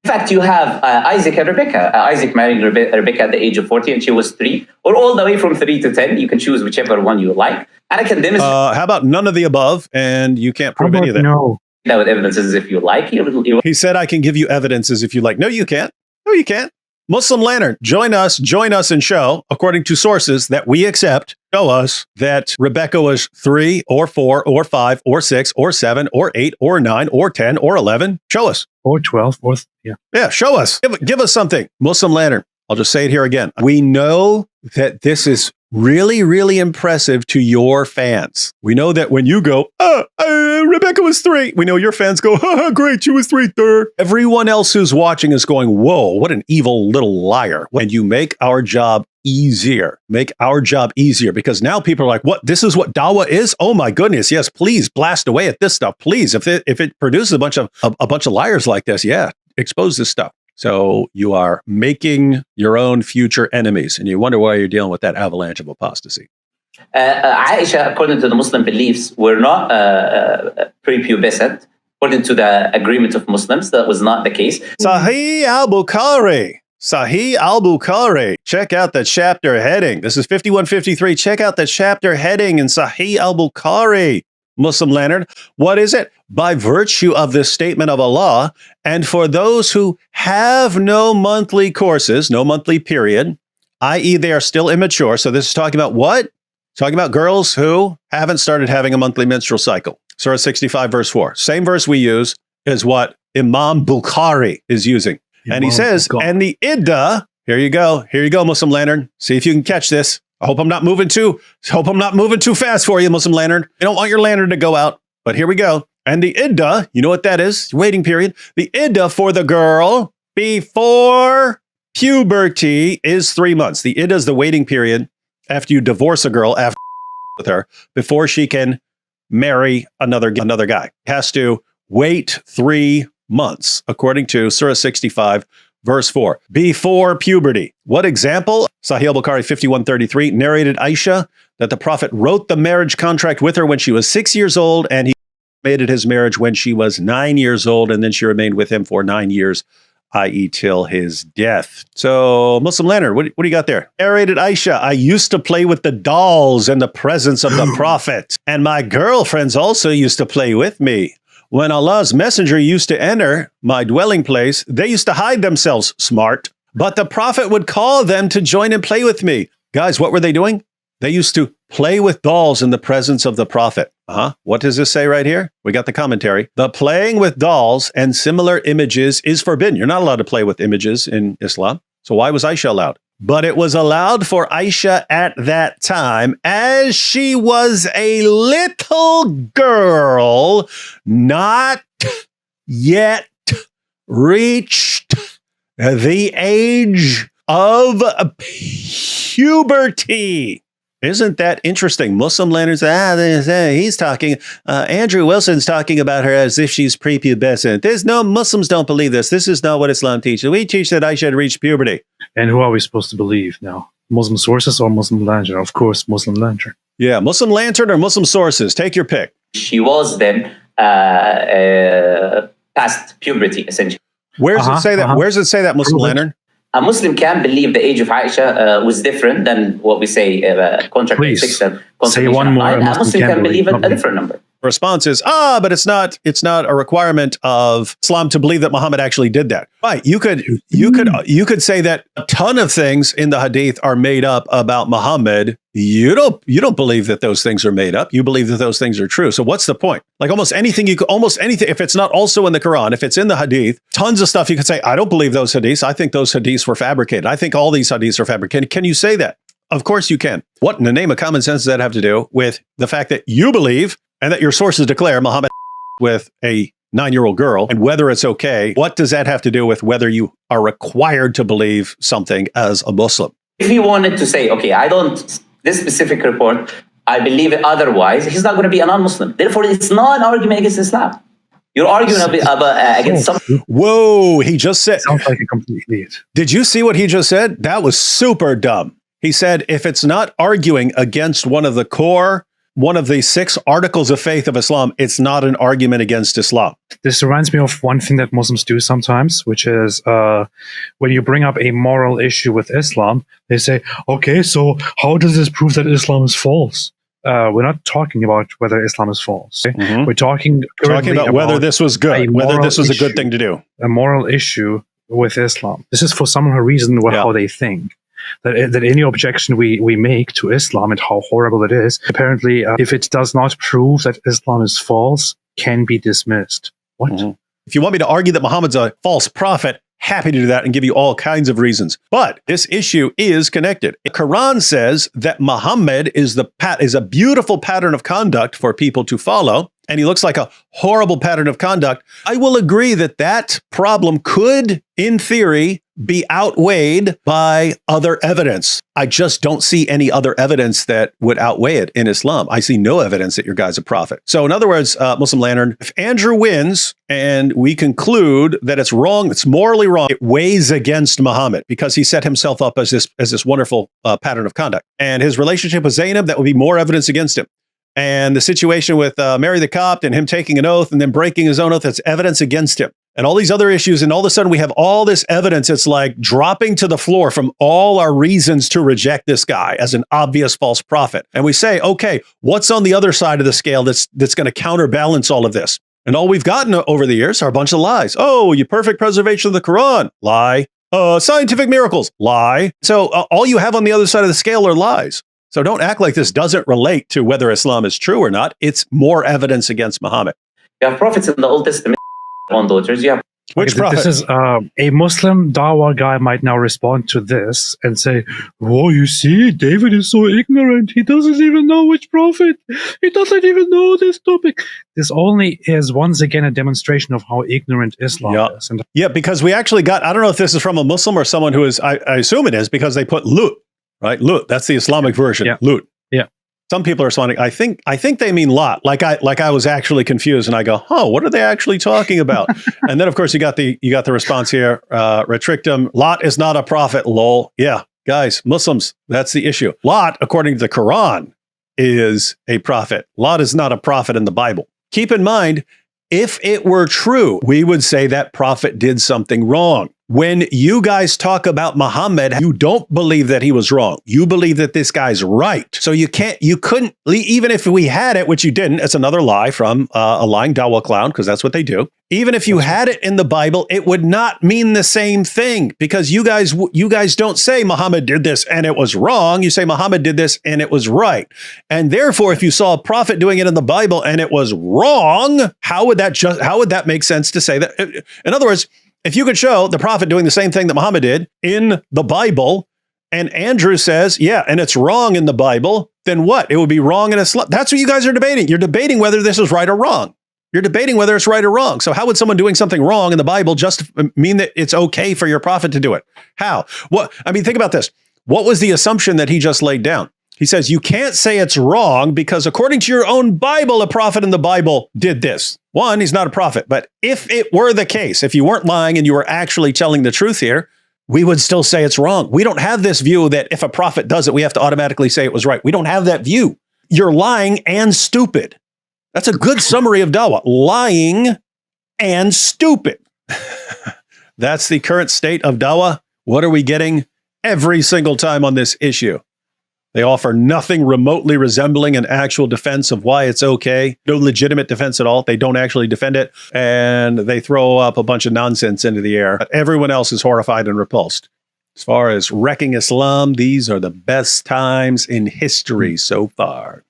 In fact, you have Isaac and Rebecca. Isaac married Rebecca at the age of 40 and she was 3, or all the way from 3 to 10. You can choose whichever one you like. And I can demonstrate. How about none of the above? And you can't prove any of that. No. That with evidences if you like. He said, I can give you evidences if you like. No, you can't. No, you can't. Muslim Lantern, join us and show, according to sources that we accept, show us that Rebecca was 3 or 4 or 5 or 6 or 7 or 8 or 9 or 10 or 11. Show us. Or 12. Or Yeah, show us. Give us something. Muslim Lantern. I'll just say it here again. We know that this is really, really impressive to your fans. We know that when you go, Rebecca was 3, we know your fans go, great, she was 3. Everyone else who's watching is going, whoa, what an evil little liar. When you make our job easier, because now people are like, what, this is what dawah is? Oh my goodness, yes, please blast away at this stuff. Please, if it produces a bunch of liars like this, yeah, expose this stuff. So you are making your own future enemies, and you wonder why you're dealing with that avalanche of apostasy. Aisha, according to the Muslim beliefs, were not prepubescent. According to the agreement of Muslims, that was not the case. Sahih al-Bukhari. Check out the chapter heading. This is 5153. Check out the chapter heading in Sahih al-Bukhari. Muslim Lantern. What is it? By virtue of this statement of Allah, and for those who have no monthly courses, no monthly period, i.e. they are still immature. So this is talking about what? Talking about girls who haven't started having a monthly menstrual cycle. Surah 65, verse 4. Same verse we use is what Imam Bukhari is using. And he says, and the iddah, here you go, Muslim Lantern. See if you can catch this. I hope I'm not moving too fast for you, Muslim Lantern. I don't want your lantern to go out, but here we go. And the iddah, you know what that is? Waiting period. The iddah for the girl before puberty is 3 months. The iddah is the waiting period after you divorce a girl after with her before she can marry another guy. Has to wait 3 months, according to Surah 65, verse 4, before puberty. What example? Sahih al-Bukhari 5133 narrated Aisha that the Prophet wrote the marriage contract with her when she was 6 years old, and he made it his marriage when she was 9 years old, and then she remained with him for 9 years, i.e. till his death. So, Muslim Lantern, what do you got there? Narrated Aisha, I used to play with the dolls in the presence of the Prophet, and my girlfriends also used to play with me. When Allah's messenger used to enter my dwelling place, they used to hide themselves, smart. But the Prophet would call them to join and play with me. Guys, what were they doing? They used to play with dolls in the presence of the Prophet. What does this say right here? We got the commentary. The playing with dolls and similar images is forbidden. You're not allowed to play with images in Islam. So why was Aisha allowed? But it was allowed for Aisha at that time as she was a little girl, not yet reached the age of puberty. Isn't that interesting? Muslim Lanterns, he's talking, Andrew Wilson's talking about her as if she's prepubescent. Muslims don't believe this. This is not what Islam teaches. We teach that Aisha had reached puberty. And who are we supposed to believe now? Muslim sources or Muslim Lantern? Of course, Muslim Lantern. Yeah, Muslim Lantern or Muslim sources. Take your pick. She was then past puberty, essentially. Where does it say that? Where does it say that, Muslim Lantern? A Muslim can believe the age of Aisha was different than what we say contract 6 and say one more. A Muslim can believe a different number. Response is, but it's not a requirement of Islam to believe that Muhammad actually did that. Right. You could say that a ton of things in the hadith are made up about Muhammad. You don't believe that those things are made up. You believe that those things are true. So what's the point? Like almost anything, if it's not also in the Quran, if it's in the hadith, tons of stuff you could say, I don't believe those hadiths. I think those hadiths were fabricated. I think all these hadiths are fabricated. Can you say that? Of course you can. What in the name of common sense does that have to do with the fact that you believe and that your sources declare Muhammad with a 9-year-old girl, and whether it's okay? What does that have to do with whether you are required to believe something as a Muslim? If he wanted to say, okay, this specific report, I believe it otherwise, he's not going to be a non-Muslim. Therefore, it's not an argument against Islam. You're arguing against something. Whoa, he just said... Sounds like a complete idiot. Did you see what he just said? That was super dumb. He said, if it's not arguing against one of the core one of the 6 articles of faith of Islam, it's not an argument against Islam. This reminds me of one thing that Muslims do sometimes, which is when you bring up a moral issue with Islam, they say, okay, so how does this prove that Islam is false? We're not talking about whether Islam is false. Okay? Mm-hmm. We're talking about whether this was good, whether this was a good thing to do. A moral issue with Islam. This is for some reason how they think. That any objection we make to Islam and how horrible it is, apparently, if it does not prove that Islam is false, can be dismissed. What? Mm-hmm. If you want me to argue that Muhammad's a false prophet, happy to do that and give you all kinds of reasons. But this issue is connected. The Quran says that Muhammad is a beautiful pattern of conduct for people to follow, and he looks like a horrible pattern of conduct. I will agree that that problem could, in theory, be outweighed by other evidence. I just don't see any other evidence that would outweigh it in Islam. I see no evidence that your guy's a prophet. So in other words, Muslim Lantern, if Andrew wins and we conclude that it's wrong, it's morally wrong, it weighs against Muhammad because he set himself up as this wonderful pattern of conduct. And his relationship with Zainab, that would be more evidence against him. And the situation with Mary the Copt and him taking an oath and then breaking his own oath, that's evidence against him. And all these other issues, and all of a sudden we have all this evidence. It's like dropping to the floor from all our reasons to reject this guy as an obvious false prophet. And we say, okay, what's on the other side of the scale that's going to counterbalance all of this? And all we've gotten over the years are a bunch of lies. Oh, you perfect preservation of the Quran, lie. Scientific miracles, lie. So all you have on the other side of the scale are lies. So don't act like this doesn't relate to whether Islam is true or not. It's more evidence against Muhammad. You have prophets in the Old Testament on daughters. You have which prophet? This is a Muslim Dawah guy might now respond to this and say, "Oh, you see, David is so ignorant. He doesn't even know which prophet. He doesn't even know this topic." This only is once again a demonstration of how ignorant Islam is. And yeah, because we actually got, I don't know if this is from a Muslim or someone who is, I assume it is, because they put Lut, right? Lut, that's the Islamic version. Yeah. Lut. Yeah. Some people are responding, I think they mean Lot. Like I was actually confused, and I go, what are they actually talking about? And then of course you got the response here, retrictum, Lot is not a prophet, lol. Yeah, guys, Muslims, that's the issue. Lot, according to the Quran, is a prophet. Lot is not a prophet in the Bible. Keep in mind, if it were true, we would say that prophet did something wrong. When you guys talk about Muhammad, you don't believe that he was wrong. You believe that this guy's right. So you couldn't, even if we had it, which you didn't, it's another lie from a lying Dawah clown, because that's what they do. Even if you had it in the Bible, it would not mean the same thing, because you guys don't say Muhammad did this and it was wrong. You say Muhammad did this and it was right. And therefore, if you saw a prophet doing it in the Bible and it was wrong, how would that make sense to say that? In other words, if you could show the prophet doing the same thing that Muhammad did in the Bible, and Andrew says, yeah, and it's wrong in the Bible, then what? It would be wrong in Islam. That's what you guys are debating. You're debating whether this is right or wrong. You're debating whether it's right or wrong. So how would someone doing something wrong in the Bible just mean that it's okay for your prophet to do it? How? What? I mean, think about this. What was the assumption that he just laid down? He says, you can't say it's wrong because according to your own Bible, a prophet in the Bible did this. One, he's not a prophet. But if it were the case, if you weren't lying and you were actually telling the truth here, we would still say it's wrong. We don't have this view that if a prophet does it, we have to automatically say it was right. We don't have that view. You're lying and stupid. That's a good summary of Dawah. Lying and stupid. That's the current state of Dawah. What are we getting every single time on this issue? They offer nothing remotely resembling an actual defense of why it's okay. No legitimate defense at all. They don't actually defend it. And they throw up a bunch of nonsense into the air. Everyone else is horrified and repulsed. As far as wrecking Islam, these are the best times in history so far.